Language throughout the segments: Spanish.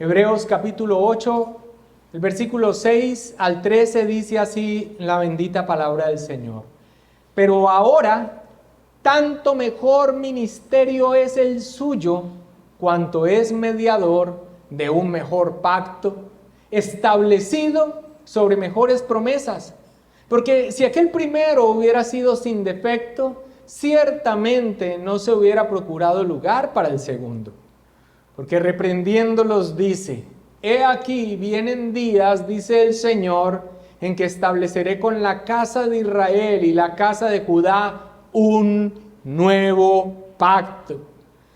Hebreos capítulo 8, el versículo 6 al 13 dice así la bendita palabra del Señor. Pero ahora, tanto mejor ministerio es el suyo, cuanto es mediador de un mejor pacto, establecido sobre mejores promesas. Porque si aquel primero hubiera sido sin defecto, ciertamente no se hubiera procurado lugar para el segundo. Porque reprendiéndolos dice: he aquí vienen días, dice el Señor, en que estableceré con la casa de Israel y la casa de Judá un nuevo pacto.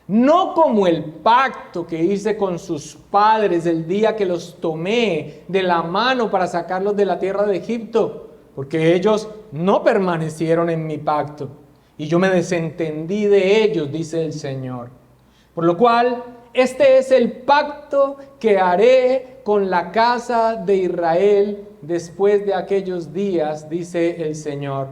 No como el pacto que hice con sus padres el día que los tomé de la mano para sacarlos de la tierra de Egipto, porque ellos no permanecieron en mi pacto, y yo me desentendí de ellos, dice el Señor. Por lo cual, este es el pacto que haré con la casa de Israel después de aquellos días, dice el Señor.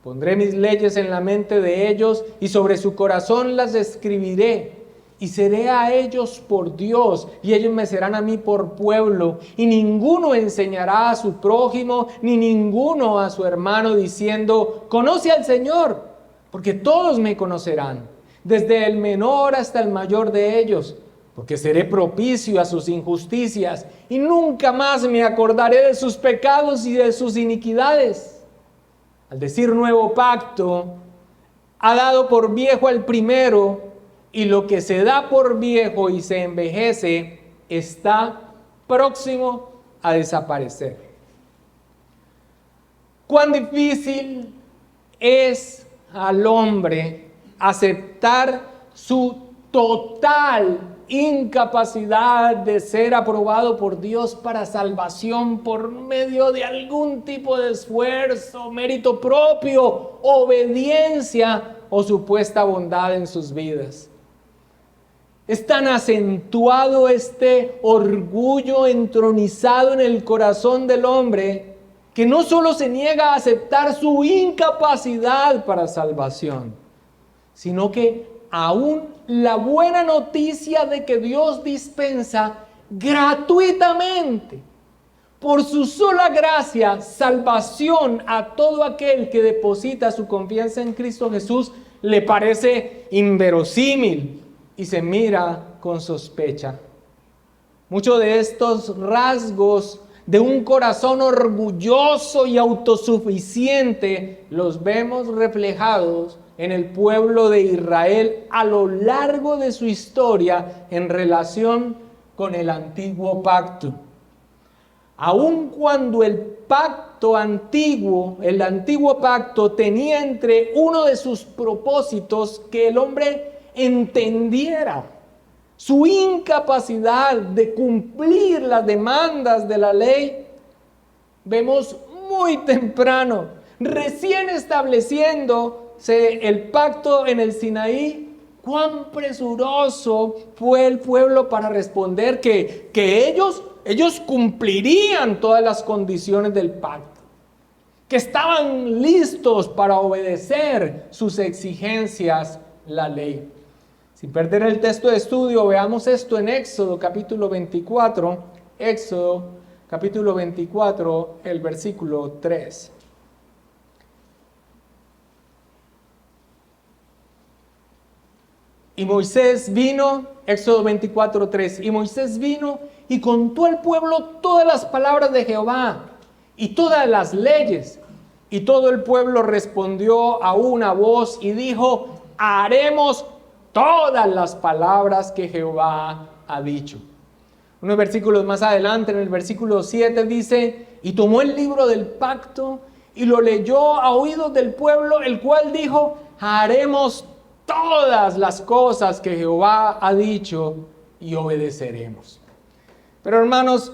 Pondré mis leyes en la mente de ellos y sobre su corazón las escribiré. Y seré a ellos por Dios y ellos me serán a mí por pueblo. Y ninguno enseñará a su prójimo ni ninguno a su hermano diciendo: conoce al Señor, porque todos me conocerán, desde el menor hasta el mayor de ellos, porque seré propicio a sus injusticias y nunca más me acordaré de sus pecados y de sus iniquidades. Al decir nuevo pacto, ha dado por viejo el primero, y lo que se da por viejo y se envejece está próximo a desaparecer. Cuán difícil es al hombre aceptar su total incapacidad de ser aprobado por Dios para salvación por medio de algún tipo de esfuerzo, mérito propio, obediencia o supuesta bondad en sus vidas. Es tan acentuado este orgullo entronizado en el corazón del hombre que no solo se niega a aceptar su incapacidad para salvación, sino que aún la buena noticia de que Dios dispensa gratuitamente, por su sola gracia, salvación a todo aquel que deposita su confianza en Cristo Jesús, le parece inverosímil y se mira con sospecha. Muchos de estos rasgos de un corazón orgulloso y autosuficiente los vemos reflejados en el pueblo de Israel a lo largo de su historia en relación con el antiguo pacto. Aun cuando el antiguo pacto tenía entre uno de sus propósitos que el hombre entendiera su incapacidad de cumplir las demandas de la ley, vemos muy temprano, recién estableciéndose el pacto en el Sinaí, cuán presuroso fue el pueblo para responder que ellos cumplirían todas las condiciones del pacto, que estaban listos para obedecer sus exigencias, la ley. Sin perder el texto de estudio, veamos esto en Éxodo capítulo 24, el versículo 3. Y Moisés vino, Éxodo 24, 3, y Moisés vino y contó al pueblo todas las palabras de Jehová y todas las leyes. Y todo el pueblo respondió a una voz y dijo: haremos todas las palabras que Jehová ha dicho. Unos versículos más adelante, en el versículo 7 dice: y tomó el libro del pacto y lo leyó a oídos del pueblo, el cual dijo: haremos todas las cosas que Jehová ha dicho y obedeceremos. Pero hermanos,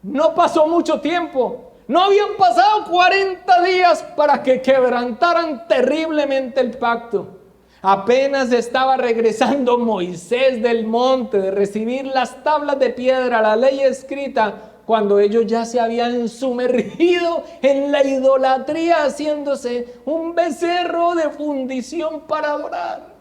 no pasó mucho tiempo. No habían pasado 40 días para que quebrantaran terriblemente el pacto. Apenas estaba regresando Moisés del monte de recibir las tablas de piedra, la ley escrita, cuando ellos ya se habían sumergido en la idolatría, haciéndose un becerro de fundición para adorar.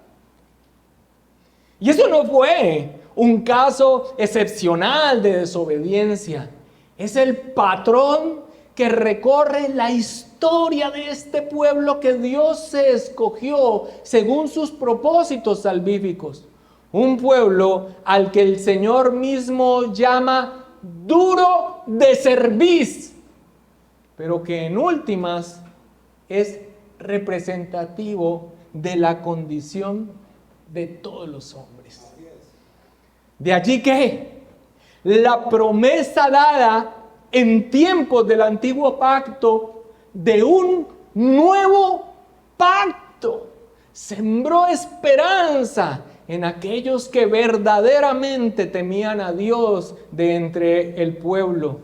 Y eso no fue un caso excepcional de desobediencia. Es el patrón que recorre la historia de este pueblo que Dios se escogió según sus propósitos salvíficos. Un pueblo al que el Señor mismo llama duro de cerviz, pero que en últimas es representativo de la condición de todos los hombres. De allí que la promesa dada en tiempos del antiguo pacto de un nuevo pacto sembró esperanza en aquellos que verdaderamente temían a Dios de entre el pueblo.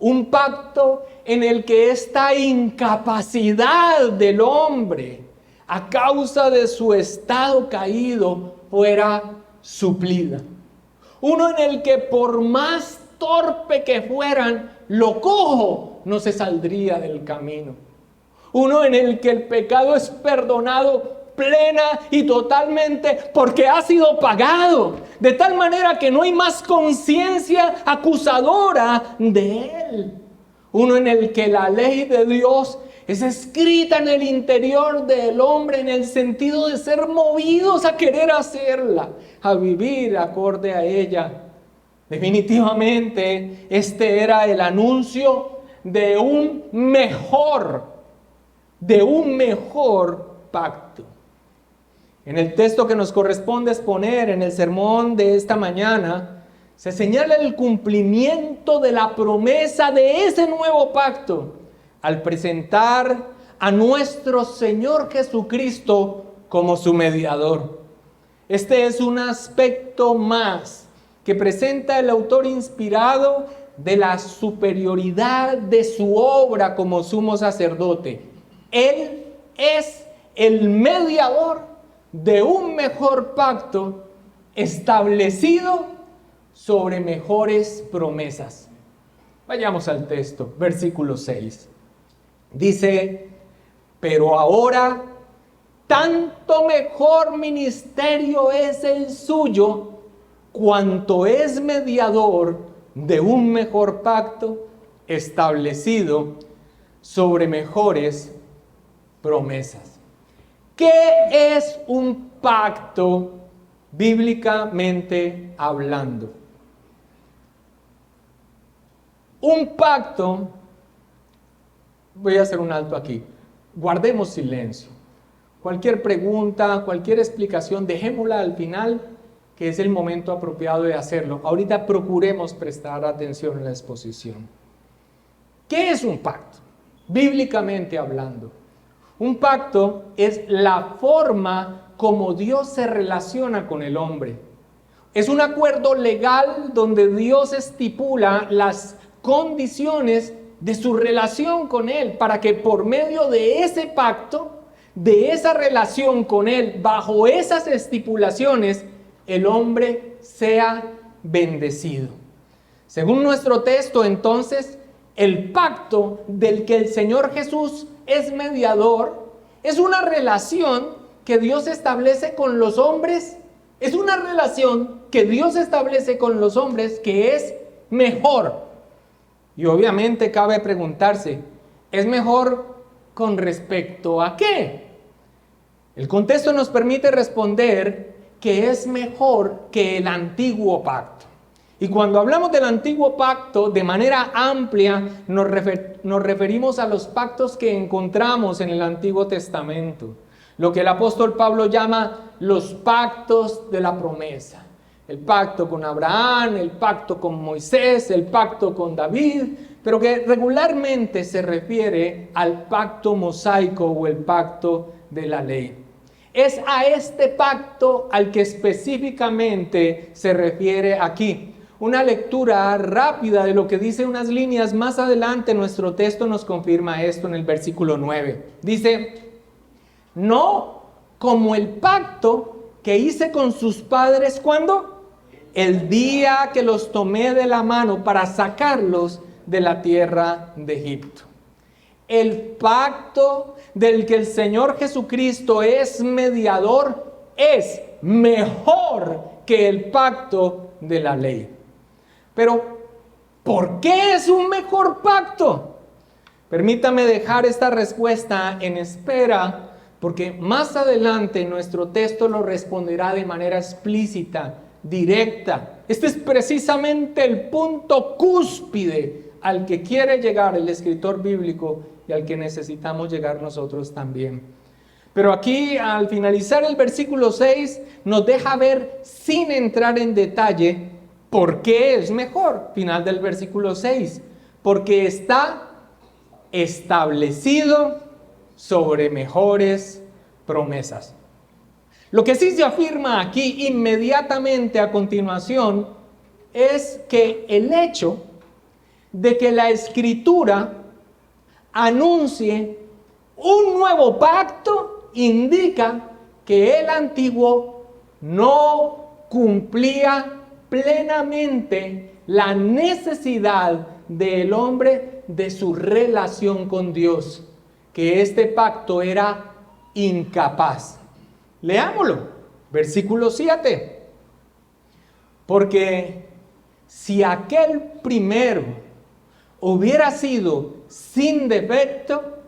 Un pacto en el que esta incapacidad del hombre a causa de su estado caído fuera suplida. Uno en el que por más torpe que fueran, lo cojo no se saldría del camino. Uno en el que el pecado es perdonado plena y totalmente porque ha sido pagado, de tal manera que no hay más conciencia acusadora de él. Uno en el que la ley de Dios es escrita en el interior del hombre en el sentido de ser movidos a querer hacerla, a vivir acorde a ella. Definitivamente este era el anuncio de un mejor pacto. En el texto que nos corresponde exponer en el sermón de esta mañana, se señala el cumplimiento de la promesa de ese nuevo pacto al presentar a nuestro Señor Jesucristo como su mediador. Este es un aspecto más que presenta el autor inspirado de la superioridad de su obra como sumo sacerdote. Él es el mediador de un mejor pacto establecido sobre mejores promesas. Vayamos al texto, versículo 6. Dice, pero ahora tanto mejor ministerio es el suyo, cuanto es mediador de un mejor pacto establecido sobre mejores promesas. ¿Qué es un pacto bíblicamente hablando? Un pacto, voy a hacer un alto aquí, guardemos silencio. Cualquier pregunta, cualquier explicación, dejémosla al final, que es el momento apropiado de hacerlo. Ahorita procuremos prestar atención en la exposición. ¿Qué es un pacto? Bíblicamente hablando. Un pacto es la forma como Dios se relaciona con el hombre. Es un acuerdo legal donde Dios estipula las condiciones de su relación con Él para que por medio de ese pacto, de esa relación con Él, bajo esas estipulaciones, el hombre sea bendecido. Según nuestro texto, entonces, el pacto del que el Señor Jesús es mediador es una relación que Dios establece con los hombres. Es una relación que Dios establece con los hombres que es mejor. Y obviamente cabe preguntarse, ¿es mejor con respecto a qué? El contexto nos permite responder que es mejor que el antiguo pacto. Y cuando hablamos del antiguo pacto, de manera amplia, nos referimos a los pactos que encontramos en el Antiguo Testamento. Lo que el apóstol Pablo llama los pactos de la promesa. El pacto con Abraham, el pacto con Moisés, el pacto con David, pero que regularmente se refiere al pacto mosaico o el pacto de la ley. Es a este pacto al que específicamente se refiere aquí. Una lectura rápida de lo que dice unas líneas más adelante, nuestro texto nos confirma esto en el versículo 9. Dice, no como el pacto que hice con sus padres, ¿cuándo? El día que los tomé de la mano para sacarlos de la tierra de Egipto. El pacto del que el Señor Jesucristo es mediador es mejor que el pacto de la ley. Pero, ¿por qué es un mejor pacto? Permítame dejar esta respuesta en espera, porque más adelante nuestro texto lo responderá de manera explícita, directa. Este es precisamente el punto cúspide al que quiere llegar el escritor bíblico y al que necesitamos llegar nosotros también. Pero aquí, al finalizar el versículo 6, nos deja ver, sin entrar en detalle, por qué es mejor. Final del versículo 6, porque está establecido sobre mejores promesas. Lo que sí se afirma aquí inmediatamente a continuación es que el hecho de que la Escritura anuncie un nuevo pacto indica que el antiguo no cumplía plenamente la necesidad del hombre de su relación con Dios, que este pacto era incapaz. Leámoslo, versículo 7. Porque si aquel primero hubiera sido sin defecto,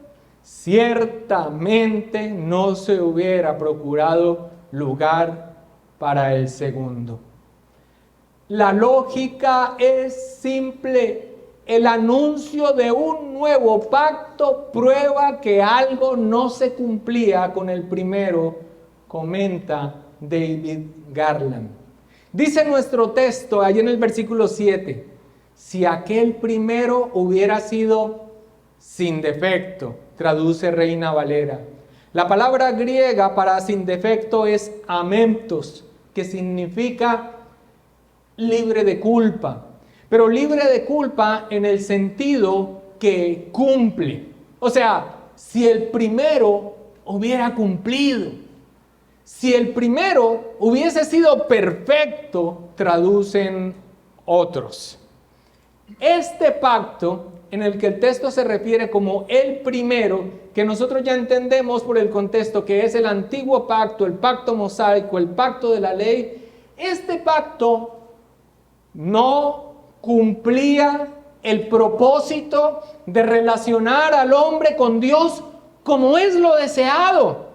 ciertamente no se hubiera procurado lugar para el segundo. La lógica es simple. El anuncio de un nuevo pacto prueba que algo no se cumplía con el primero, comenta David Garland. Dice nuestro texto, allí en el versículo 7, si aquel primero hubiera sido sin defecto, traduce Reina Valera. La palabra griega para sin defecto es amemptos, que significa libre de culpa, pero libre de culpa en el sentido que cumple. O sea, si el primero hubiera cumplido, si el primero hubiese sido perfecto, traducen otros. Este pacto, en el que el texto se refiere como el primero, que nosotros ya entendemos por el contexto que es el antiguo pacto, el pacto mosaico, el pacto de la ley, este pacto no cumplía el propósito de relacionar al hombre con Dios como es lo deseado,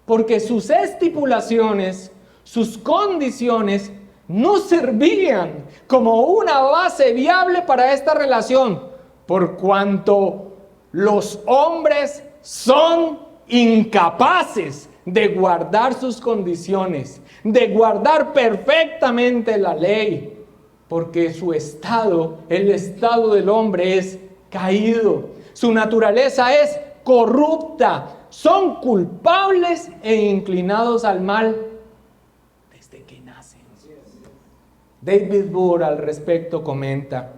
porque sus estipulaciones, sus condiciones no servían como una base viable para esta relación, por cuanto los hombres son incapaces de guardar sus condiciones, de guardar perfectamente la ley, porque su estado, el estado del hombre es caído, su naturaleza es corrupta, son culpables e inclinados al mal desde que nacen. David Burr al respecto comenta,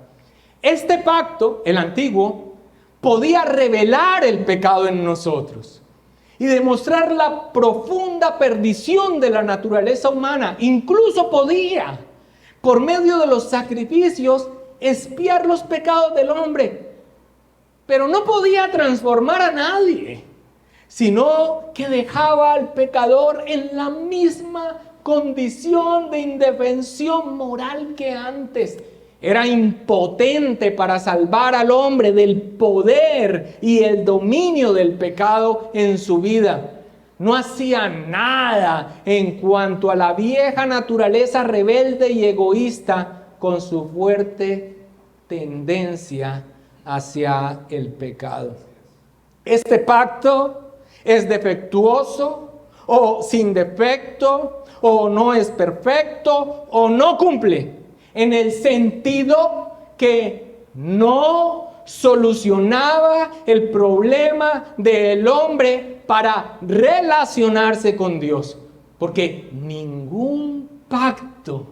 este pacto, el antiguo, podía revelar el pecado en nosotros y demostrar la profunda perdición de la naturaleza humana. Incluso podía, por medio de los sacrificios, expiar los pecados del hombre, pero no podía transformar a nadie, sino que dejaba al pecador en la misma condición de indefensión moral que antes. Era impotente para salvar al hombre del poder y el dominio del pecado en su vida. No hacía nada en cuanto a la vieja naturaleza rebelde y egoísta con su fuerte tendencia hacia el pecado. Este pacto es defectuoso o sin defecto o no es perfecto o no cumple, en el sentido que no solucionaba el problema del hombre para relacionarse con Dios. Porque ningún pacto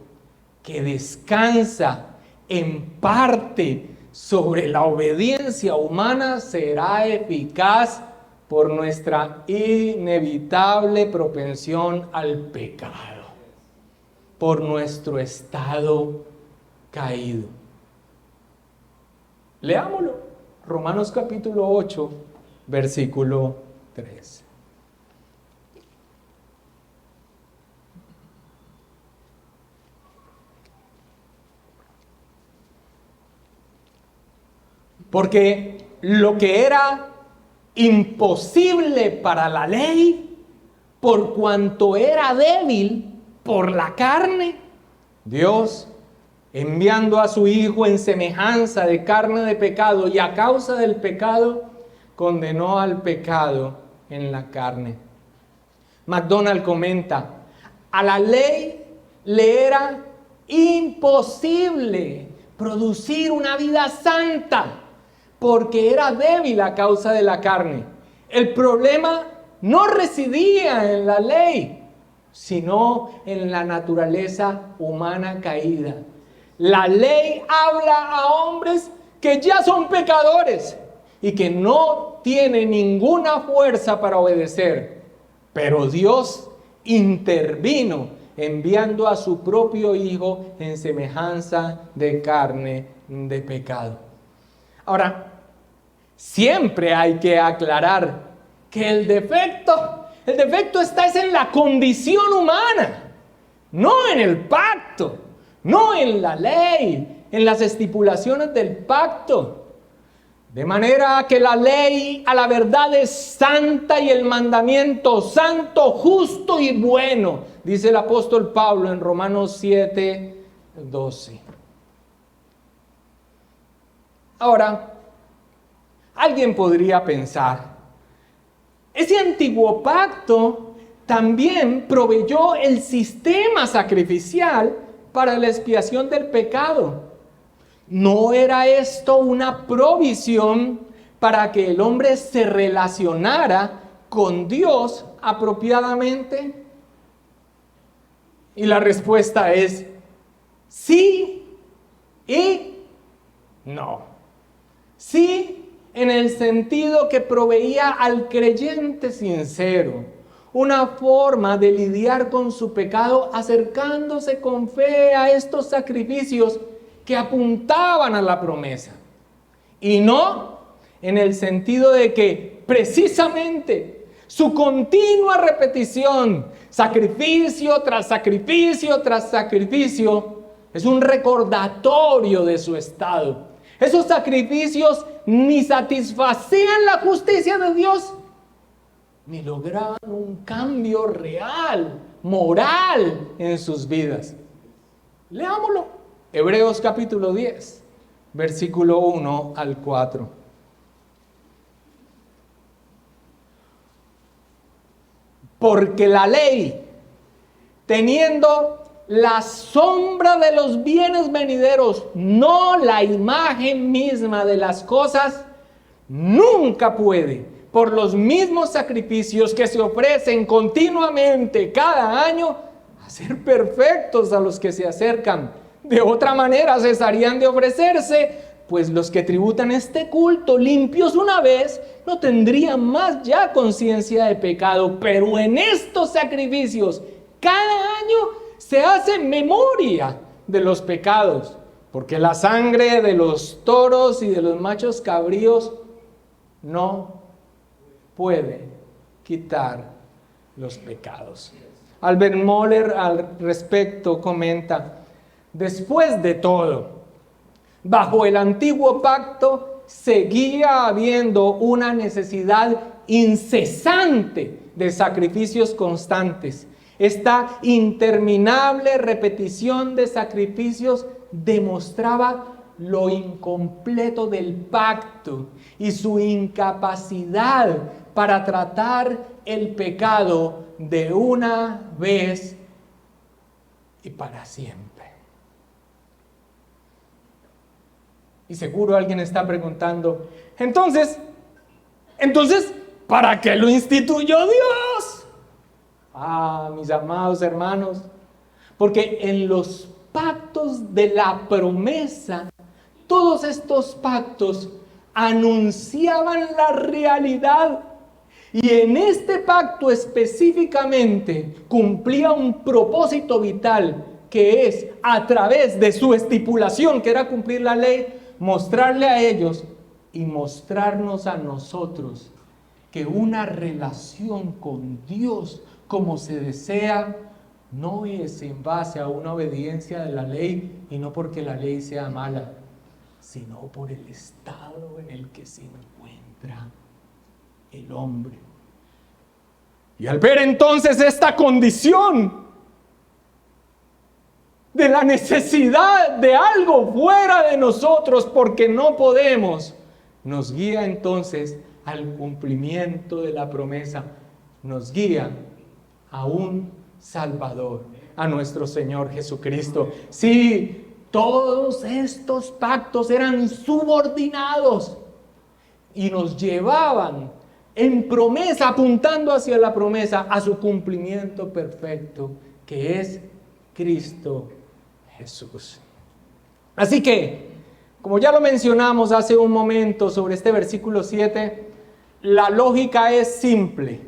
que descansa en parte sobre la obediencia humana será eficaz por nuestra inevitable propensión al pecado, por nuestro estado caído. Leámoslo, Romanos capítulo 8, versículo 3. Porque lo que era imposible para la ley, por cuanto era débil por la carne, Dios, enviando a su Hijo en semejanza de carne de pecado y a causa del pecado, condenó al pecado en la carne. MacDonald comenta: a la ley le era imposible producir una vida santa porque era débil a causa de la carne. El problema no residía en la ley, sino en la naturaleza humana caída. La ley habla a hombres que ya son pecadores y que no tienen ninguna fuerza para obedecer. Pero Dios intervino enviando a su propio Hijo en semejanza de carne de pecado. Ahora, siempre hay que aclarar que el defecto está en la condición humana, no en el pacto, no en la ley, en las estipulaciones del pacto. De manera que la ley a la verdad es santa y el mandamiento santo, justo y bueno, dice el apóstol Pablo en Romanos 7:12. Ahora, alguien podría pensar, ese antiguo pacto también proveyó el sistema sacrificial para la expiación del pecado. ¿No era esto una provisión para que el hombre se relacionara con Dios apropiadamente? Y la respuesta es sí y no. Sí, en el sentido que proveía al creyente sincero una forma de lidiar con su pecado acercándose con fe a estos sacrificios que apuntaban a la promesa. Y no en el sentido de que precisamente su continua repetición, sacrificio tras sacrificio tras sacrificio, es un recordatorio de su estado. Esos sacrificios ni satisfacían la justicia de Dios, ni lograban un cambio real, moral en sus vidas. Leámoslo. Hebreos capítulo 10, versículo 1 al 4. Porque la ley, teniendo la sombra de los bienes venideros, no la imagen misma de las cosas, nunca puede, por los mismos sacrificios que se ofrecen continuamente cada año, hacer perfectos a los que se acercan. De otra manera cesarían de ofrecerse, pues los que tributan este culto limpios una vez no tendrían más ya conciencia de pecado. Pero en estos sacrificios cada año se hace memoria de los pecados, porque la sangre de los toros y de los machos cabríos no puede quitar los pecados. Albert Moller al respecto comenta: después de todo, bajo el antiguo pacto seguía habiendo una necesidad incesante de sacrificios constantes. Esta interminable repetición de sacrificios demostraba lo incompleto del pacto y su incapacidad para tratar el pecado de una vez y para siempre. Y seguro alguien está preguntando, entonces, ¿para qué lo instituyó Dios? Ah, mis amados hermanos, porque en los pactos de la promesa, todos estos pactos anunciaban la realidad, y en este pacto específicamente cumplía un propósito vital, que es a través de su estipulación, que era cumplir la ley, mostrarle a ellos y mostrarnos a nosotros que una relación con Dios como se desea no es en base a una obediencia de la ley y no porque la ley sea mala, sino por el estado en el que se encuentra el hombre. Y al ver entonces esta condición de la necesidad de algo fuera de nosotros porque no podemos, nos guía entonces al cumplimiento de la promesa, nos guía a un Salvador, a nuestro Señor Jesucristo. Sí, todos estos pactos eran subordinados y nos llevaban en promesa, apuntando hacia la promesa, a su cumplimiento perfecto, que es Cristo Jesús. Así que, como ya lo mencionamos hace un momento sobre este versículo 7, la lógica es simple.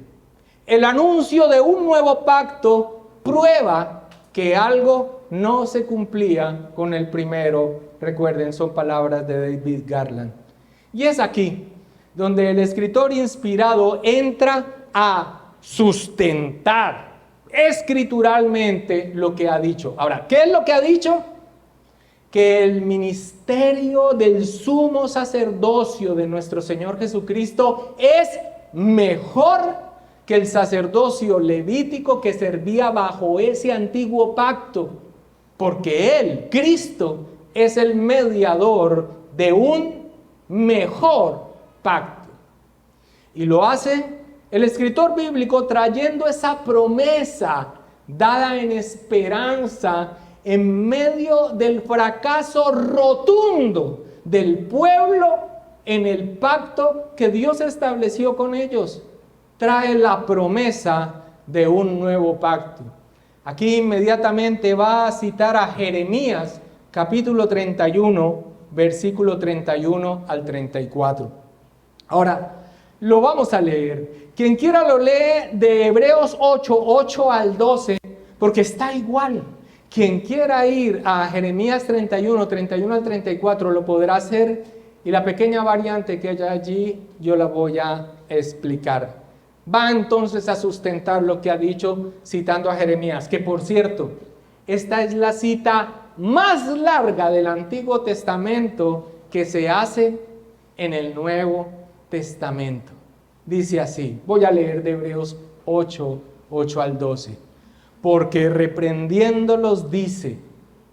El anuncio de un nuevo pacto prueba que algo no se cumplía con el primero. Recuerden, son palabras de David Garland. Y es aquí donde el escritor inspirado entra a sustentar escrituralmente lo que ha dicho. Ahora, ¿qué es lo que ha dicho? Que el ministerio del sumo sacerdocio de nuestro Señor Jesucristo es mejor que el sacerdocio levítico que servía bajo ese antiguo pacto, porque Él, Cristo, es el mediador de un mejor pacto. Y lo hace el escritor bíblico trayendo esa promesa dada en esperanza en medio del fracaso rotundo del pueblo en el pacto que Dios estableció con ellos. Trae la promesa de un nuevo pacto. Aquí inmediatamente va a citar a Jeremías, capítulo 31, versículo 31 al 34. Ahora, lo vamos a leer. Quien quiera lo lee de Hebreos 8, 8 al 12, porque está igual. Quien quiera ir a Jeremías 31, 31 al 34, lo podrá hacer. Y la pequeña variante que hay allí, yo la voy a explicar. Va entonces a sustentar lo que ha dicho citando a Jeremías, que por cierto, esta es la cita más larga del Antiguo Testamento que se hace en el Nuevo Testamento. Dice así, voy a leer de Hebreos 8, 8 al 12. Porque reprendiéndolos dice,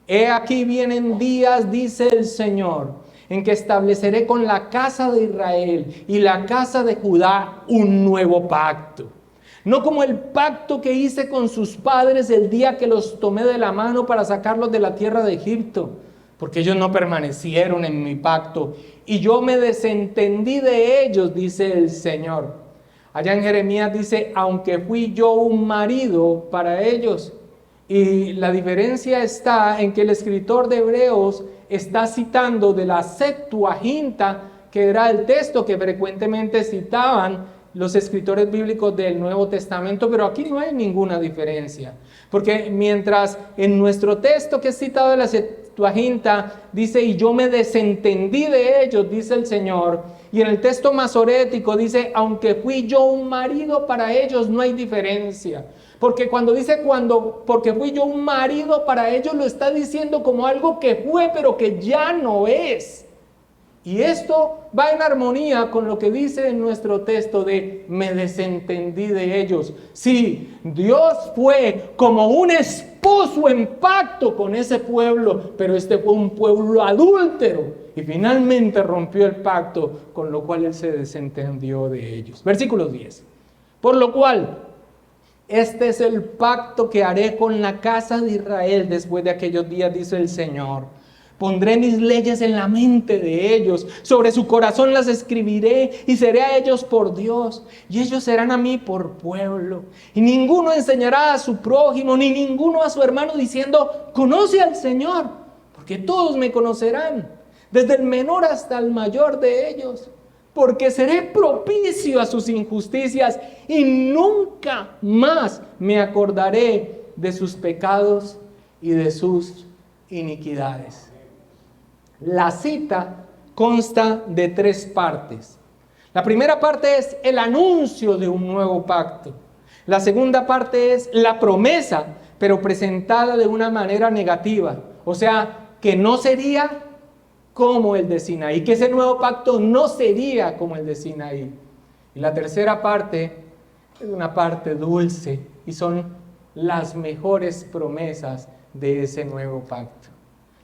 he aquí vienen días, dice el Señor, en que estableceré con la casa de Israel y la casa de Judá un nuevo pacto. No como el pacto que hice con sus padres el día que los tomé de la mano para sacarlos de la tierra de Egipto, porque ellos no permanecieron en mi pacto y yo me desentendí de ellos, dice el Señor. Allá en Jeremías dice, aunque fui yo un marido para ellos. Y la diferencia está en que el escritor de Hebreos está citando de la Septuaginta, que era el texto que frecuentemente citaban los escritores bíblicos del Nuevo Testamento, pero aquí no hay ninguna diferencia. Porque mientras en nuestro texto que es citado de la Septuaginta dice, y yo me desentendí de ellos, dice el Señor, y en el texto masorético dice, aunque fui yo un marido para ellos, no hay diferencia. Porque cuando dice porque fui yo un marido para ellos, lo está diciendo como algo que fue, pero que ya no es. Y esto va en armonía con lo que dice en nuestro texto de me desentendí de ellos. Sí, Dios fue como un esposo en pacto con ese pueblo, pero este fue un pueblo adúltero. Y finalmente rompió el pacto, con lo cual Él se desentendió de ellos. Versículo 10. Por lo cual, este es el pacto que haré con la casa de Israel después de aquellos días, dice el Señor. Pondré mis leyes en la mente de ellos, sobre su corazón las escribiré y seré a ellos por Dios, y ellos serán a mí por pueblo. Y ninguno enseñará a su prójimo, ni ninguno a su hermano diciendo, conoce al Señor, porque todos me conocerán, desde el menor hasta el mayor de ellos. Porque seré propicio a sus injusticias y nunca más me acordaré de sus pecados y de sus iniquidades. La cita consta de 3 partes. La primera parte es el anuncio de un nuevo pacto. La segunda parte es la promesa, pero presentada de una manera negativa. O sea, que no sería como el de Sinaí, que ese nuevo pacto no sería como el de Sinaí. Y la tercera parte es una parte dulce y son las mejores promesas de ese nuevo pacto.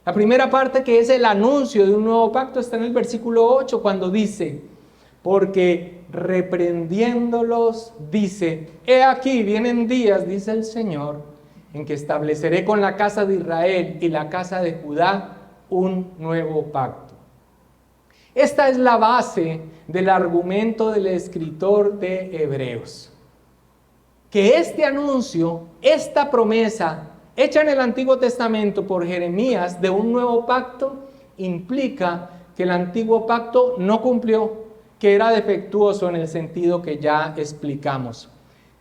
La primera parte, que es el anuncio de un nuevo pacto, está en el versículo 8 cuando dice: porque reprendiéndolos dice, he aquí vienen días, dice el Señor, en que estableceré con la casa de Israel y la casa de Judá un nuevo pacto. Esta es la base del argumento del escritor de Hebreos. Que este anuncio, esta promesa hecha en el Antiguo Testamento por Jeremías de un nuevo pacto, implica que el antiguo pacto no cumplió, que era defectuoso en el sentido que ya explicamos.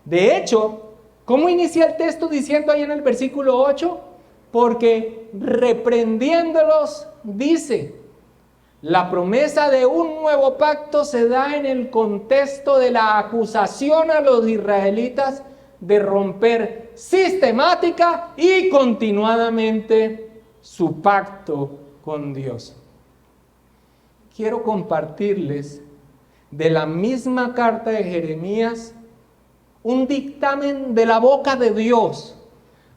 De hecho, ¿cómo inicia el texto diciendo ahí en el versículo 8? Porque reprendiéndolos dice. La promesa de un nuevo pacto se da en el contexto de la acusación a los israelitas de romper sistemática y continuadamente su pacto con Dios. Quiero compartirles de la misma carta de Jeremías un dictamen de la boca de Dios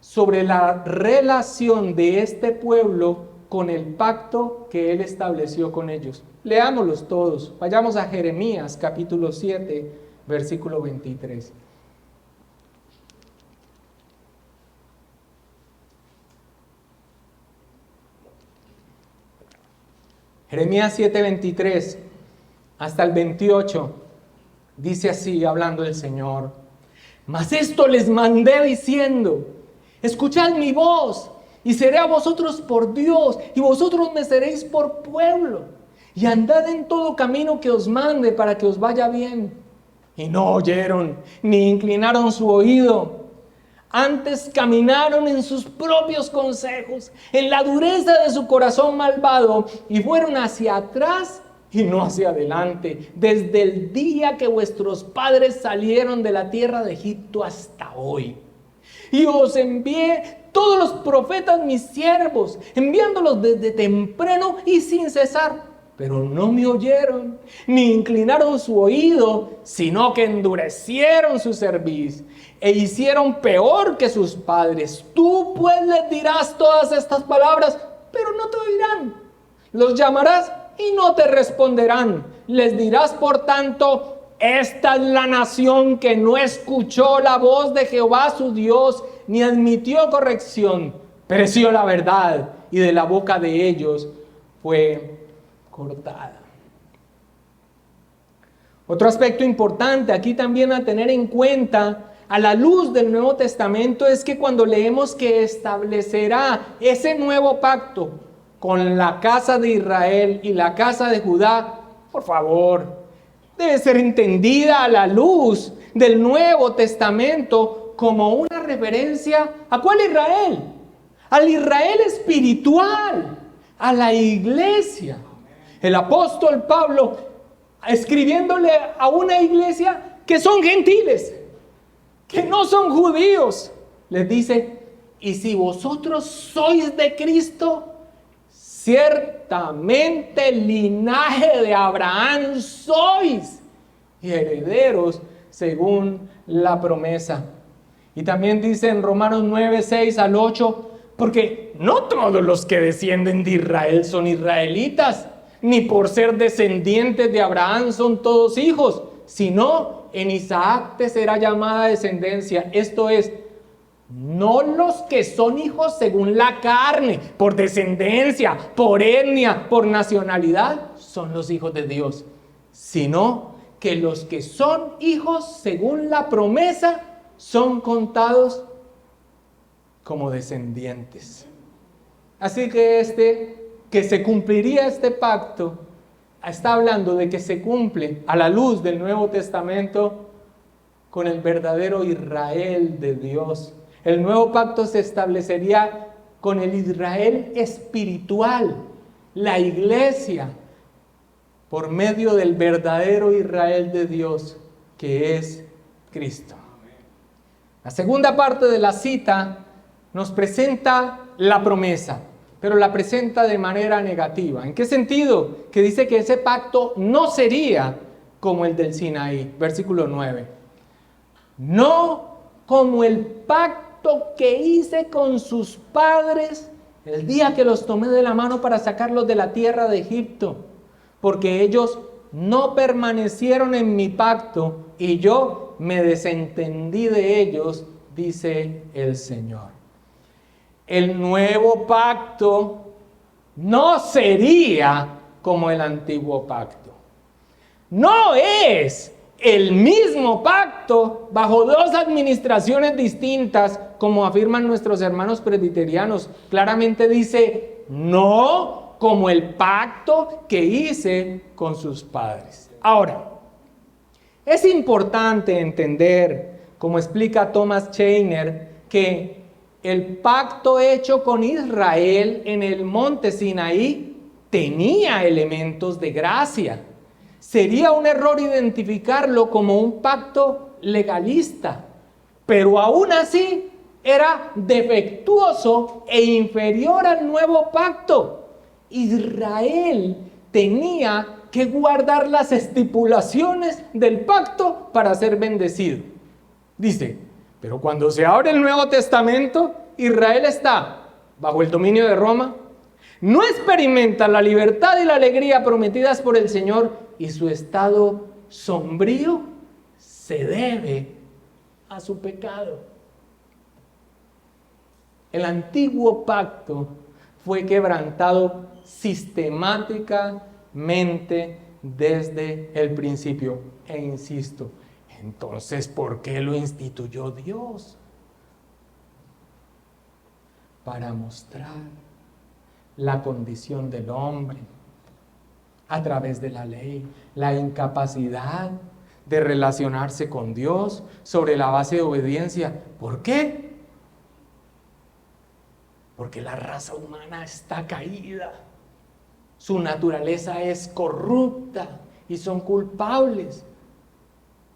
sobre la relación de este pueblo con el pacto que Él estableció con ellos. Leámoslos todos. Vayamos a Jeremías capítulo 7, versículo 23. Jeremías 7, 23 hasta el 28, dice así, hablando el Señor: mas esto les mandé diciendo, escuchad mi voz, y seré a vosotros por Dios, y vosotros me seréis por pueblo, y andad en todo camino que os mande para que os vaya bien. Y no oyeron, ni inclinaron su oído. Antes caminaron en sus propios consejos, en la dureza de su corazón malvado, y fueron hacia atrás y no hacia adelante, desde el día que vuestros padres salieron de la tierra de Egipto hasta hoy. Y os envié todos los profetas mis siervos, enviándolos desde temprano y sin cesar. Pero no me oyeron, ni inclinaron su oído, sino que endurecieron su cerviz e hicieron peor que sus padres. Tú pues les dirás todas estas palabras, pero no te oirán. Los llamarás y no te responderán. Les dirás, por tanto, esta es la nación que no escuchó la voz de Jehová su Dios, ni admitió corrección. Pereció la verdad, y de la boca de ellos fue cortada. Otro aspecto importante aquí también a tener en cuenta a la luz del Nuevo Testamento es que cuando leemos que establecerá ese nuevo pacto con la casa de Israel y la casa de Judá, por favor, debe ser entendida a la luz del Nuevo Testamento como una referencia ¿a cuál Israel? Al Israel espiritual, a la iglesia. El apóstol Pablo, escribiéndole a una iglesia que son gentiles, que no son judíos, les dice: y si vosotros sois de Cristo, ciertamente linaje de Abraham sois, y herederos según la promesa. Y también dice en Romanos 9, 6 al 8, porque no todos los que descienden de Israel son israelitas, ni por ser descendientes de Abraham son todos hijos, sino en Isaac te será llamada descendencia. Esto es, no los que son hijos según la carne, por descendencia, por etnia, por nacionalidad, son los hijos de Dios, sino que los que son hijos según la promesa son contados como descendientes. Así que se cumpliría este pacto, está hablando de que se cumple a la luz del Nuevo Testamento con el verdadero Israel de Dios. El nuevo pacto se establecería con el Israel espiritual, la iglesia, por medio del verdadero Israel de Dios, que es Cristo. La segunda parte de la cita nos presenta la promesa. pero la presenta de manera negativa. ¿En qué sentido? Que dice que ese pacto no sería como el del Sinaí, versículo 9. No como el pacto que hice con sus padres el día que los tomé de la mano para sacarlos de la tierra de Egipto, porque ellos no permanecieron en mi pacto y yo me desentendí de ellos, dice el Señor. El nuevo pacto no sería como el antiguo pacto. No es el mismo pacto bajo dos administraciones distintas, como afirman nuestros hermanos presbiterianos. Claramente dice, no como el pacto que hice con sus padres. Ahora, es importante entender, como explica Thomas Scheiner, que el pacto hecho con Israel en el monte Sinaí tenía elementos de gracia. Sería un error identificarlo como un pacto legalista, pero aún así era defectuoso e inferior al nuevo pacto. Israel tenía que guardar las estipulaciones del pacto para ser bendecido. Dice, pero cuando se abre el Nuevo Testamento, Israel está bajo el dominio de Roma, no experimenta la libertad y la alegría prometidas por el Señor y su estado sombrío se debe a su pecado. El antiguo pacto fue quebrantado sistemáticamente desde el principio. E insisto, entonces, ¿por qué lo instituyó Dios? Para mostrar la condición del hombre a través de la ley, la incapacidad de relacionarse con Dios sobre la base de obediencia. ¿Por qué? Porque la raza humana está caída, su naturaleza es corrupta y son culpables.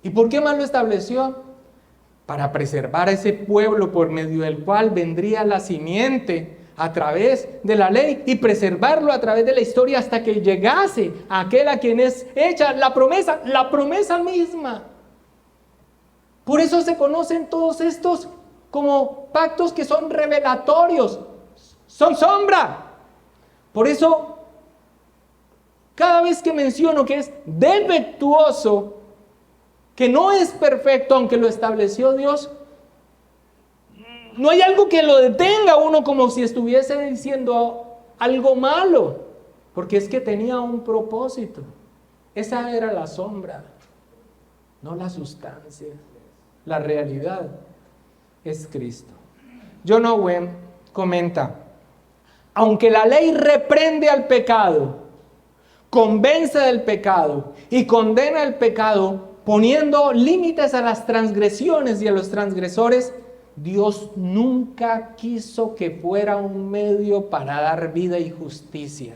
¿Y por qué más lo estableció? Para preservar a ese pueblo por medio del cual vendría la simiente a través de la ley y preservarlo a través de la historia hasta que llegase aquel a quien es hecha la promesa misma. Por eso se conocen todos estos como pactos que son revelatorios, son sombra. Por eso, cada vez que menciono que es defectuoso, que no es perfecto, aunque lo estableció Dios, no hay algo que lo detenga a uno como si estuviese diciendo algo malo, porque es que tenía un propósito. Esa era la sombra, no la sustancia. La realidad es Cristo. John Owen comenta, aunque la ley reprende al pecado, convence del pecado y condena el pecado, poniendo límites a las transgresiones y a los transgresores, Dios nunca quiso que fuera un medio para dar vida y justicia.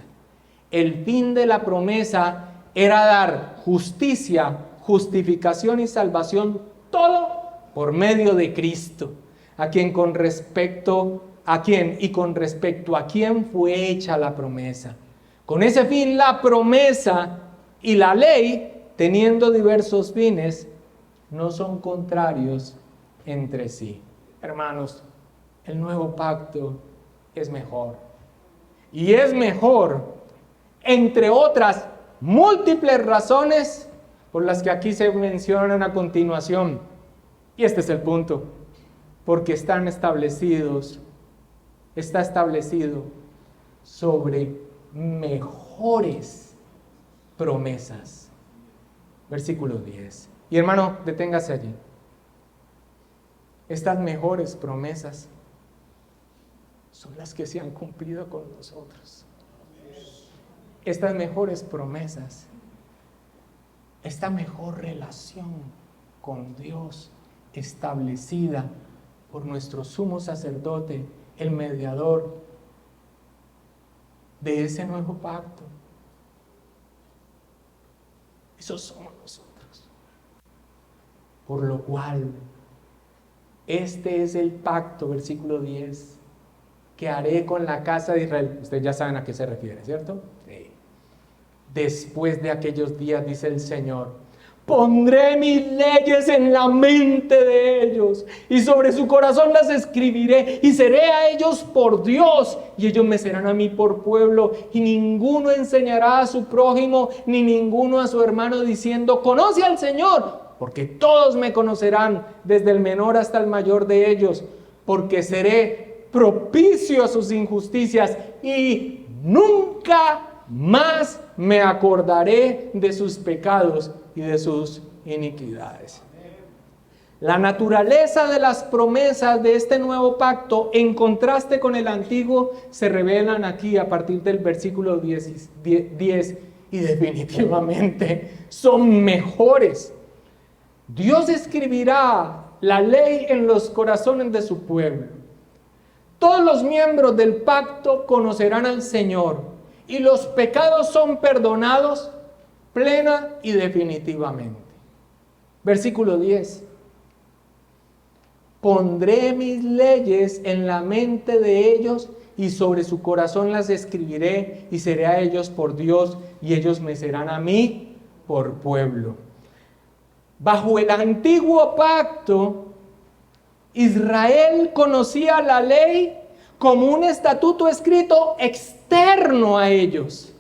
El fin de la promesa era dar justicia, justificación y salvación, todo por medio de Cristo, a quien con respecto a quién fue hecha la promesa. Con ese fin, la promesa y la ley, teniendo diversos fines, no son contrarios entre sí. Hermanos, el nuevo pacto es mejor. Y es mejor, entre otras múltiples razones por las que aquí se mencionan a continuación. Y este es el punto. Porque está establecido sobre mejores promesas. Versículo 10. Y hermano, deténgase allí. Estas mejores promesas son las que se han cumplido con nosotros. Estas mejores promesas, esta mejor relación con Dios establecida por nuestro sumo sacerdote, el mediador de ese nuevo pacto. Esos somos nosotros. Por lo cual, este es el pacto, versículo 10, que haré con la casa de Israel. Ustedes ya saben a qué se refiere, ¿cierto? Sí. Después de aquellos días, dice el Señor, pondré mis leyes en la mente de ellos y sobre su corazón las escribiré y seré a ellos por Dios y ellos me serán a mí por pueblo y ninguno enseñará a su prójimo ni ninguno a su hermano diciendo conoce al Señor, porque todos me conocerán desde el menor hasta el mayor de ellos, porque seré propicio a sus injusticias y nunca más me acordaré de sus pecados y de sus iniquidades. La naturaleza de las promesas de este nuevo pacto, en contraste con el antiguo, se revelan aquí a partir del versículo 10 y definitivamente son mejores. Dios escribirá la ley en los corazones de su pueblo. Todos los miembros del pacto conocerán al Señor y los pecados son perdonados plena y definitivamente. Versículo 10. Pondré mis leyes en la mente de ellos y sobre su corazón las escribiré y seré a ellos por Dios y ellos me serán a mí por pueblo. Bajo el antiguo pacto, Israel conocía la ley como un estatuto escrito externo a ellos.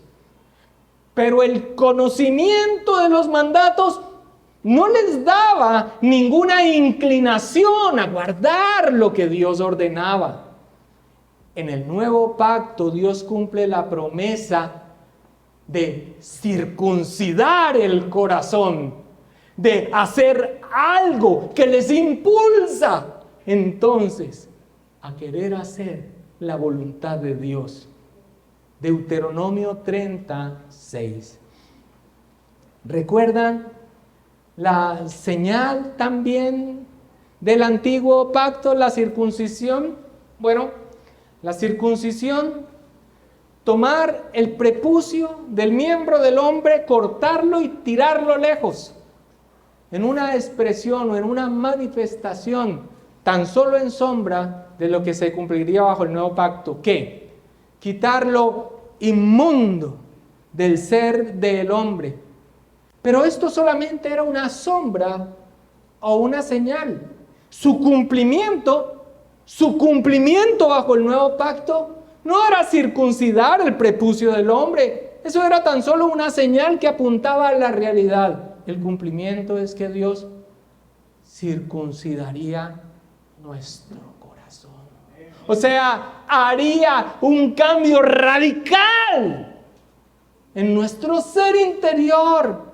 Pero el conocimiento de los mandatos no les daba ninguna inclinación a guardar lo que Dios ordenaba. En el nuevo pacto, Dios cumple la promesa de circuncidar el corazón, de hacer algo que les impulsa entonces a querer hacer la voluntad de Dios. Deuteronomio 36. ¿Recuerdan la señal también del antiguo pacto, la circuncisión? Bueno, la circuncisión, tomar el prepucio del miembro del hombre, cortarlo y tirarlo lejos, en una expresión o en una manifestación tan solo en sombra de lo que se cumpliría bajo el nuevo pacto. ¿Qué? Quitar lo inmundo del ser del hombre. Pero esto solamente era una sombra o una señal. Su cumplimiento bajo el nuevo pacto no era circuncidar el prepucio del hombre. Eso era tan solo una señal que apuntaba a la realidad. El cumplimiento es que Dios circuncidaría nuestro corazón. O sea, haría un cambio radical en nuestro ser interior.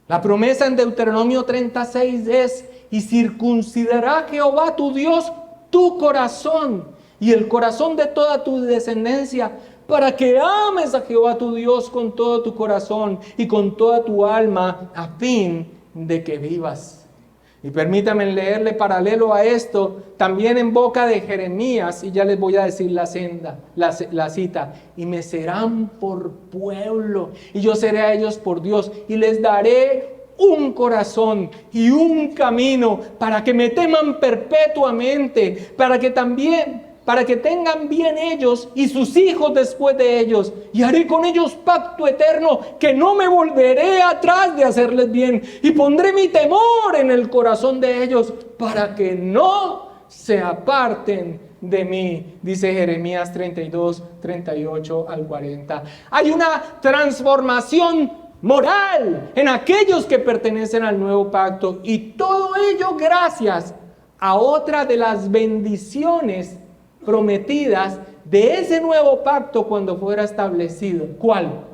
La promesa en Deuteronomio 36 es: y circuncidará Jehová tu Dios tu corazón y el corazón de toda tu descendencia, para que ames a Jehová tu Dios con todo tu corazón y con toda tu alma, a fin de que vivas. Y permítanme leerle paralelo a esto, también en boca de Jeremías, y ya les voy a decir la cita. Y me serán por pueblo, y yo seré a ellos por Dios, y les daré un corazón y un camino para que me teman perpetuamente, para que tengan bien ellos y sus hijos después de ellos, y haré con ellos pacto eterno, que no me volveré atrás de hacerles bien, y pondré mi temor en el corazón de ellos, para que no se aparten de mí, dice Jeremías 32, 38 al 40. Hay una transformación moral en aquellos que pertenecen al nuevo pacto, y todo ello gracias a otra de las bendiciones prometidas de ese nuevo pacto cuando fuera establecido. ¿Cuál?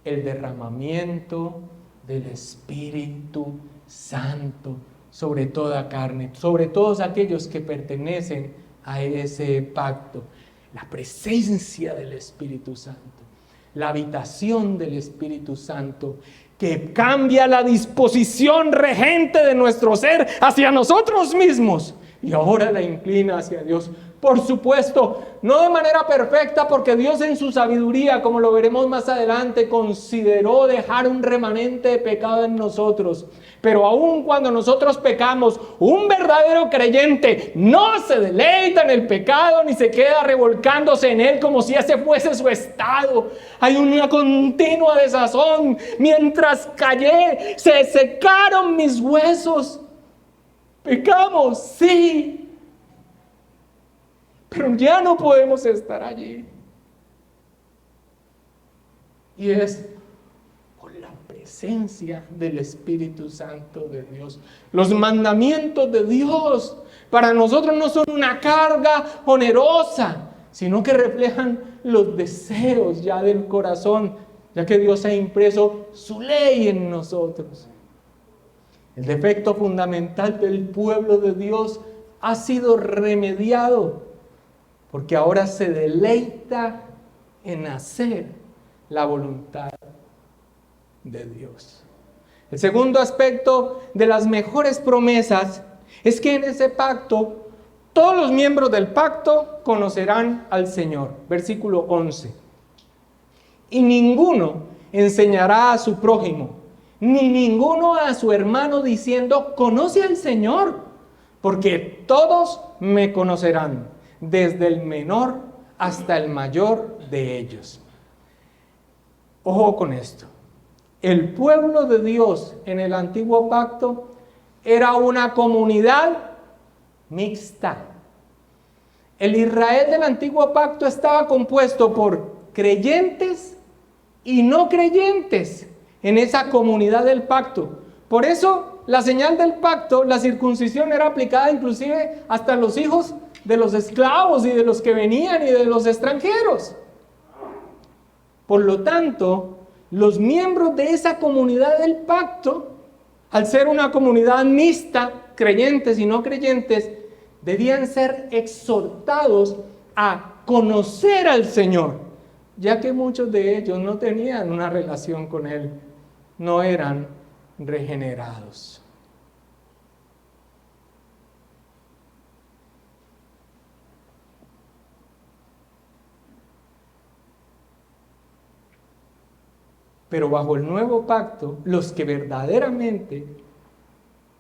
El derramamiento del Espíritu Santo sobre toda carne, sobre todos aquellos que pertenecen a ese pacto. La presencia del Espíritu Santo, la habitación del Espíritu Santo, que cambia la disposición regente de nuestro ser hacia nosotros mismos y ahora la inclina hacia Dios. Por supuesto, no de manera perfecta, porque Dios en su sabiduría, como lo veremos más adelante, consideró dejar un remanente de pecado en nosotros. Pero aun cuando nosotros pecamos, un verdadero creyente no se deleita en el pecado ni se queda revolcándose en él como si ese fuese su estado. Hay una continua desazón. Mientras callé, se secaron mis huesos. Pecamos, sí. Pero ya no podemos estar allí. Y es por la presencia del Espíritu Santo de Dios. Los mandamientos de Dios para nosotros no son una carga onerosa, sino que reflejan los deseos ya del corazón, ya que Dios ha impreso su ley en nosotros. El defecto fundamental del pueblo de Dios ha sido remediado, porque ahora se deleita en hacer la voluntad de Dios. El segundo aspecto de las mejores promesas es que en ese pacto, todos los miembros del pacto conocerán al Señor. Versículo 11. Y ninguno enseñará a su prójimo, ni ninguno a su hermano diciendo, conoce al Señor, porque todos me conocerán, desde el menor hasta el mayor de ellos. Ojo con esto. El pueblo de Dios en el antiguo pacto era una comunidad mixta. El Israel del antiguo pacto estaba compuesto por creyentes y no creyentes en esa comunidad del pacto. Por eso la señal del pacto, la circuncisión, era aplicada inclusive hasta los hijos de los esclavos y de los que venían y de los extranjeros. Por lo tanto, los miembros de esa comunidad del pacto, al ser una comunidad mixta, creyentes y no creyentes, debían ser exhortados a conocer al Señor, ya que muchos de ellos no tenían una relación con Él, no eran regenerados. Pero bajo el nuevo pacto, los que verdaderamente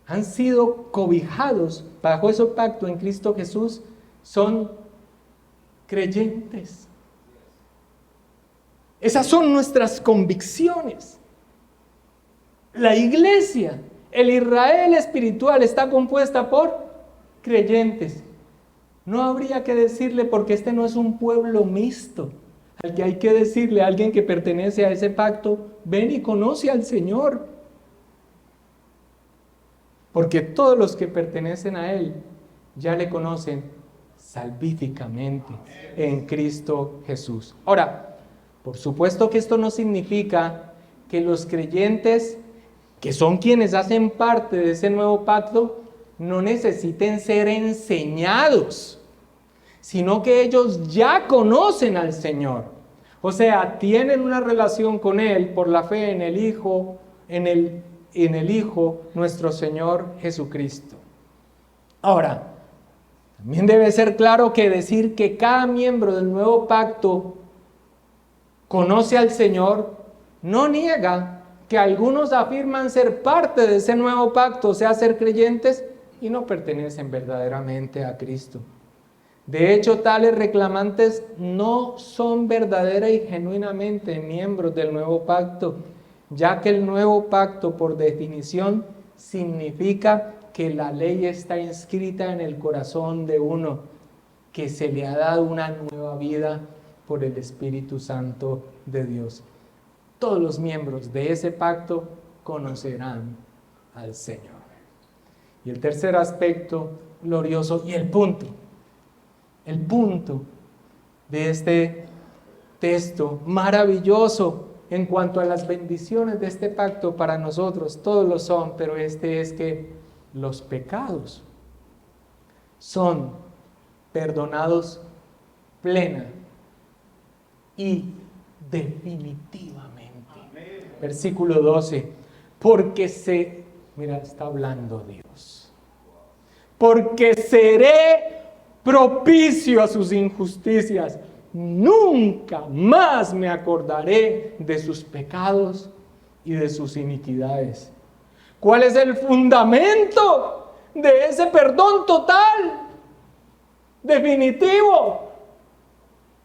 han sido cobijados bajo ese pacto en Cristo Jesús son creyentes. Esas son nuestras convicciones. La iglesia, el Israel espiritual, está compuesta por creyentes. No habría que decirle, porque este no es un pueblo mixto, al que hay que decirle a alguien que pertenece a ese pacto, ven y conoce al Señor. Porque todos los que pertenecen a Él ya le conocen salvíficamente en Cristo Jesús. Ahora, por supuesto que esto no significa que los creyentes, que son quienes hacen parte de ese nuevo pacto, no necesiten ser enseñados, sino que ellos ya conocen al Señor. O sea, tienen una relación con Él por la fe en el Hijo, en el Hijo, nuestro Señor Jesucristo. Ahora, también debe ser claro que decir que cada miembro del nuevo pacto conoce al Señor no niega que algunos afirman ser parte de ese nuevo pacto, o sea, ser creyentes, y no pertenecen verdaderamente a Cristo. De hecho, tales reclamantes no son verdadera y genuinamente miembros del nuevo pacto, ya que el nuevo pacto, por definición, significa que la ley está inscrita en el corazón de uno, que se le ha dado una nueva vida por el Espíritu Santo de Dios. Todos los miembros de ese pacto conocerán al Señor. Y el tercer aspecto glorioso y el punto de este texto maravilloso en cuanto a las bendiciones de este pacto para nosotros, todos lo son, pero este es que los pecados son perdonados plena y definitivamente. Versículo 12, mira, está hablando Dios, porque seré propicio a sus injusticias. Nunca más me acordaré de sus pecados y de sus iniquidades. ¿Cuál es el fundamento de ese perdón total, definitivo?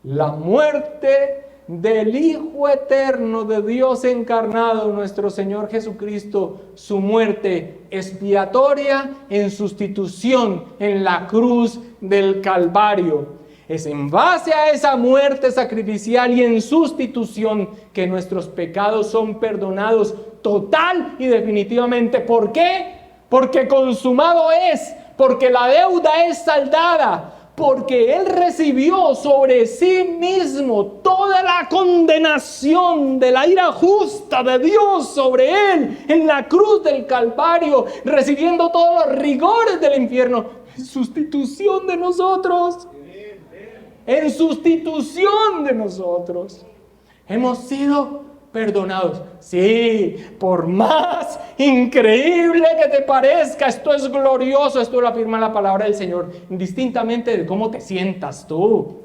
La muerte del Hijo eterno de Dios encarnado, nuestro Señor Jesucristo, su muerte expiatoria en sustitución en la cruz del Calvario. Es en base a esa muerte sacrificial y en sustitución que nuestros pecados son perdonados total y definitivamente. ¿Por qué? Porque consumado es, porque la deuda es saldada, porque Él recibió sobre sí mismo toda la condenación de la ira justa de Dios sobre Él en la cruz del Calvario, recibiendo todos los rigores del infierno en sustitución de nosotros. En sustitución de nosotros. Hemos sido perdonados. Sí, por más increíble que te parezca, esto es glorioso, esto lo afirma la palabra del Señor, indistintamente de cómo te sientas tú.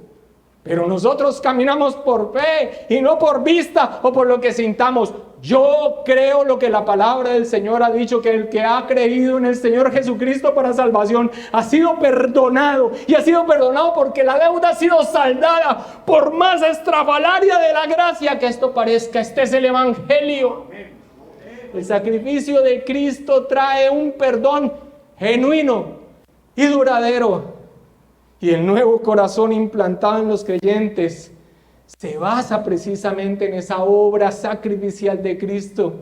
Pero nosotros caminamos por fe y no por vista o por lo que sintamos. Yo creo lo que la palabra del Señor ha dicho, que el que ha creído en el Señor Jesucristo para salvación ha sido perdonado, y ha sido perdonado porque la deuda ha sido saldada. Por más estrafalaria de la gracia que esto parezca, este es el Evangelio. El sacrificio de Cristo trae un perdón genuino y duradero. Y el nuevo corazón implantado en los creyentes se basa precisamente en esa obra sacrificial de Cristo,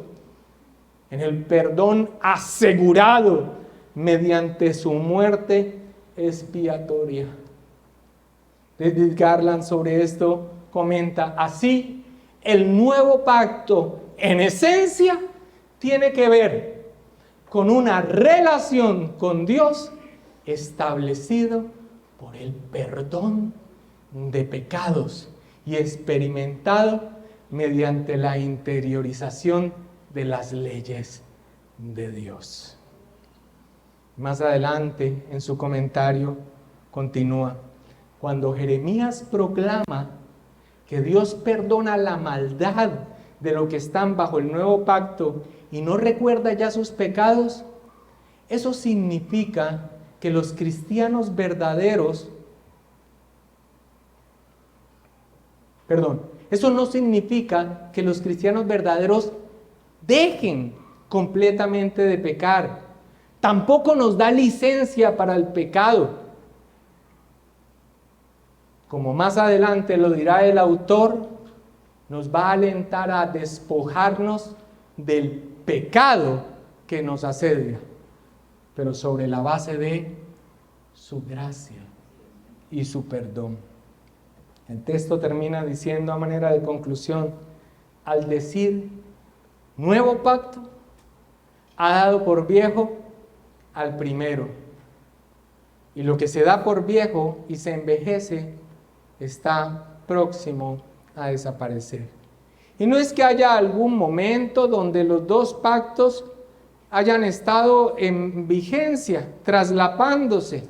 en el perdón asegurado mediante su muerte expiatoria. David Garland sobre esto comenta: así, el nuevo pacto en esencia tiene que ver con una relación con Dios establecido por el perdón de pecados y experimentado mediante la interiorización de las leyes de Dios. Más adelante, en su comentario, continúa: cuando Jeremías proclama que Dios perdona la maldad de los que están bajo el nuevo pacto y no recuerda ya sus pecados, eso significa que los cristianos verdaderos, eso no significa que los cristianos verdaderos dejen completamente de pecar. Tampoco nos da licencia para el pecado. Como más adelante lo dirá el autor, nos va a alentar a despojarnos del pecado que nos asedia, pero sobre la base de su gracia y su perdón. El texto termina diciendo a manera de conclusión: al decir nuevo pacto, ha dado por viejo al primero, y lo que se da por viejo y se envejece está próximo a desaparecer. Y no es que haya algún momento donde los dos pactos hayan estado en vigencia, traslapándose.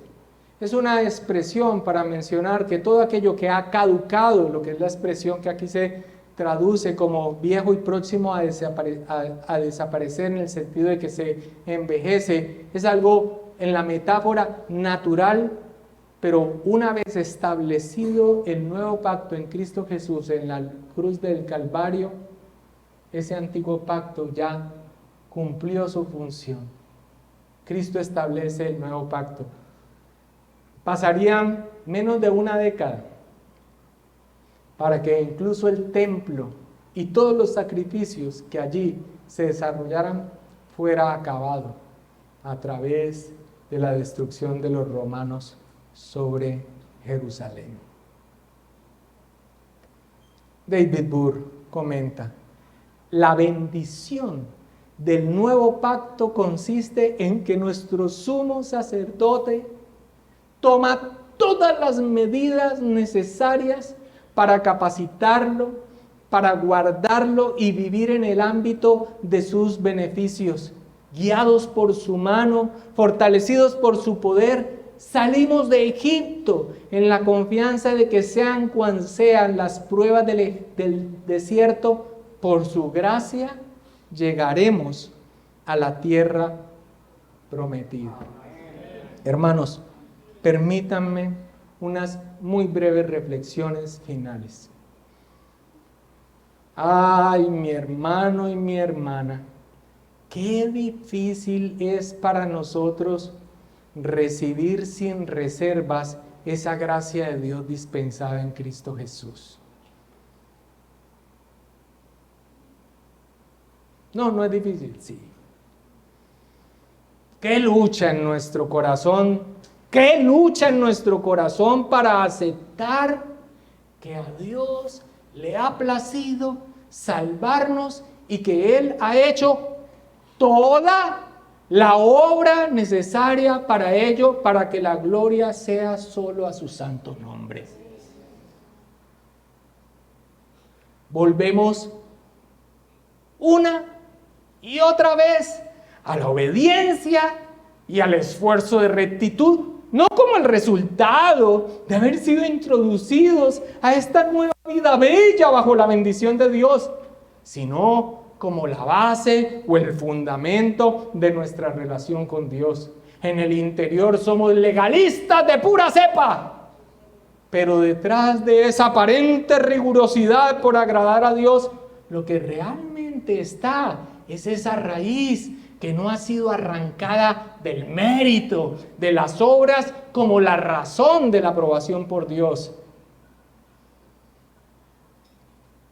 Es una expresión para mencionar que todo aquello que ha caducado, lo que es la expresión que aquí se traduce como viejo y próximo a desaparecer en el sentido de que se envejece, es algo en la metáfora natural, pero una vez establecido el nuevo pacto en Cristo Jesús en la cruz del Calvario, ese antiguo pacto ya cumplió su función. Cristo establece el nuevo pacto. Pasarían menos de una década para que incluso el templo y todos los sacrificios que allí se desarrollaran fuera acabado a través de la destrucción de los romanos sobre Jerusalén. David Burr comenta: la bendición del nuevo pacto consiste en que nuestro sumo sacerdote toma todas las medidas necesarias para capacitarlo, para guardarlo y vivir en el ámbito de sus beneficios, guiados por su mano, fortalecidos por su poder, salimos de Egipto en la confianza de que sean cuan sean las pruebas del desierto, por su gracia llegaremos a la tierra prometida. Hermanos, permítanme unas muy breves reflexiones finales. Ay, mi hermano y mi hermana, qué difícil es para nosotros recibir sin reservas esa gracia de Dios dispensada en Cristo Jesús. No es difícil, sí. ¿Qué lucha en nuestro corazón? ¿Qué lucha en nuestro corazón para aceptar que a Dios le ha placido salvarnos y que Él ha hecho toda la obra necesaria para ello, para que la gloria sea solo a su santo nombre? Volvemos una y otra vez a la obediencia y al esfuerzo de rectitud, no como el resultado de haber sido introducidos a esta nueva vida bella bajo la bendición de Dios, sino como la base o el fundamento de nuestra relación con Dios. En el interior somos legalistas de pura cepa, pero detrás de esa aparente rigurosidad por agradar a Dios, lo que realmente está es esa raíz que no ha sido arrancada del mérito, de las obras, como la razón de la aprobación por Dios.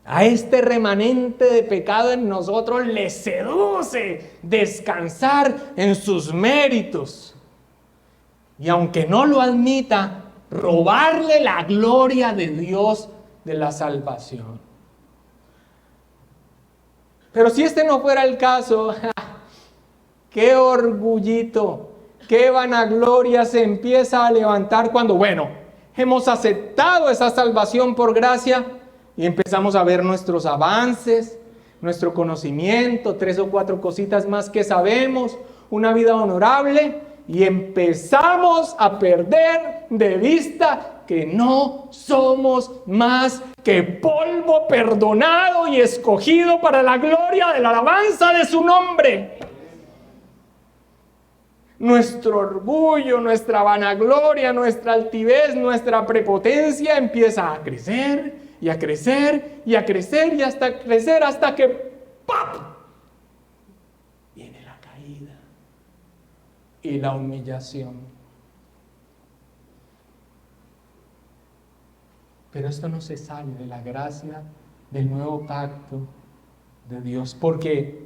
A este remanente de pecado en nosotros le seduce descansar en sus méritos. Y aunque no lo admita, robarle la gloria de Dios de la salvación. Pero si este no fuera el caso, qué orgullito, qué vanagloria se empieza a levantar cuando, hemos aceptado esa salvación por gracia y empezamos a ver nuestros avances, nuestro conocimiento, 3 o 4 cositas más que sabemos, una vida honorable, y empezamos a perder de vista que no somos más que polvo perdonado y escogido para la gloria de la alabanza de su nombre. Nuestro orgullo, nuestra vanagloria, nuestra altivez, nuestra prepotencia empieza a crecer y a crecer y a crecer y hasta crecer hasta que ¡pap! Viene la caída y la humillación. Pero esto no se sale de la gracia del nuevo pacto de Dios, porque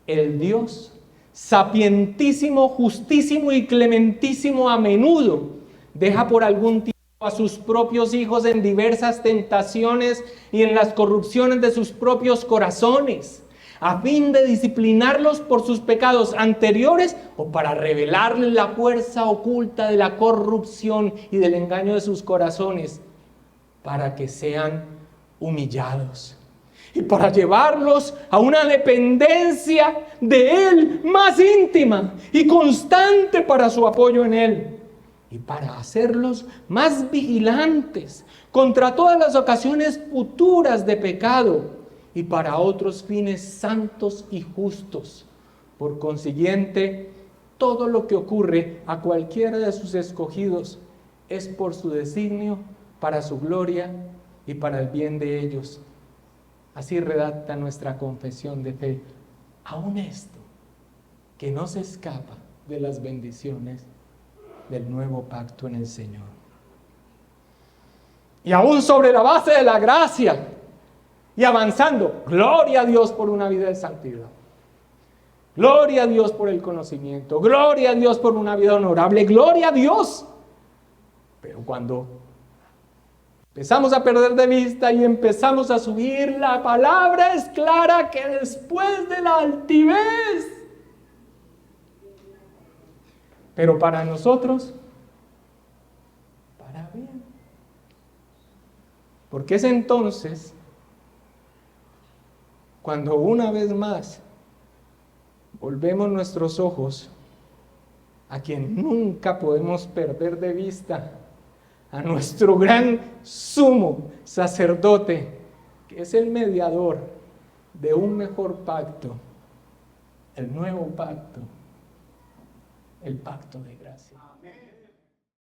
el Dios sapientísimo, justísimo y clementísimo a menudo deja por algún tiempo a sus propios hijos en diversas tentaciones y en las corrupciones de sus propios corazones, a fin de disciplinarlos por sus pecados anteriores o para revelarles la fuerza oculta de la corrupción y del engaño de sus corazones, para que sean humillados y para llevarlos a una dependencia de Él más íntima y constante para su apoyo en Él, y para hacerlos más vigilantes contra todas las ocasiones futuras de pecado y para otros fines santos y justos. Por consiguiente, todo lo que ocurre a cualquiera de sus escogidos es por su designio, para su gloria y para el bien de ellos. Así redacta nuestra confesión de fe. Aún esto, que no se escapa de las bendiciones del nuevo pacto en el Señor. Y aún sobre la base de la gracia y avanzando, gloria a Dios por una vida de santidad. Gloria a Dios por el conocimiento. Gloria a Dios por una vida honorable. Gloria a Dios. Pero cuando empezamos a perder de vista y empezamos a subir, la palabra es clara que después de la altivez, pero para nosotros, para bien. Porque es entonces cuando una vez más volvemos nuestros ojos a quien nunca podemos perder de vista, a nuestro gran sumo sacerdote, que es el mediador de un mejor pacto, el nuevo pacto, el pacto de gracia. Amén.